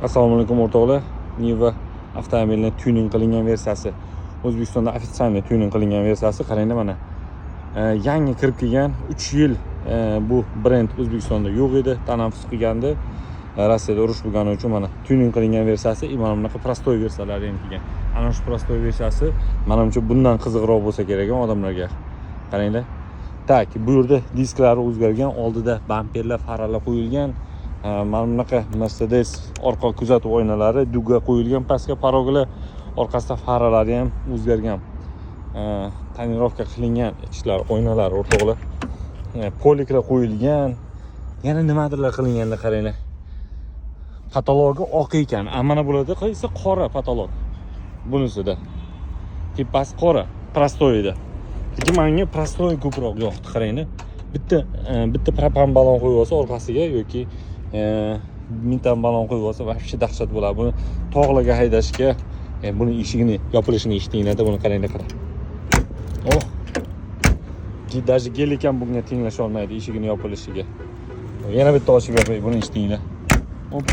Assalomu alaykum o'rtoqlar. Niva avtomobilning tuning qilingan versiyasi. O'zbekistonda ofitsialniy tuning qilingan versiyasi. Qaranglar mana. Yangi kirib kelgan 3 yil bu brend O'zbekistonda yo'q edi, tanaffus qilgandi. Rossiyada urush bo'lgani uchun mana tuning qilingan versiyasi, mana bunaqa prostoy versiyalari ham kelgan. Ana shu prostoy versiyasi menimcha bundan qiziqroq bo'lsa kerak odamlarga. Qaranglar. Tak, bu yerda disklari o'zgargan, oldida bamperlar, farlar qo'yilgan. Mana bunaqa Mercedes orqa kuzatuv oynalari dugga qo'yilgan, pastga paroglar, orqasida faralari ham o'zgargan. Tonirovka qilingan ichlar, oynalar o'rtoqlar. Poliklar qo'yilgan. Yana nimadirlar qilinganlar qaranglar. Patologi oq ekan, mana bularda qaysi qora patolog. Bunisida. Tepasi qora, prostoyida. Lekin menga prostoy ko'proq yoqdi, qaranglar. Bitta propan balon qo'yib olsa orqasiga yoki mintan balon qo'yib olsa vobshe dahshat bo'ladi. Buni tog'larga haydashga, buni eshigini yopilishini eshitinglar-da, buni qaranglar qarang. Oh. Даже gelik ham bunga tenglasha olmaydi eshigini yopilishiga. Yana bitta ochib yopay, buni eshitinglar. Hop.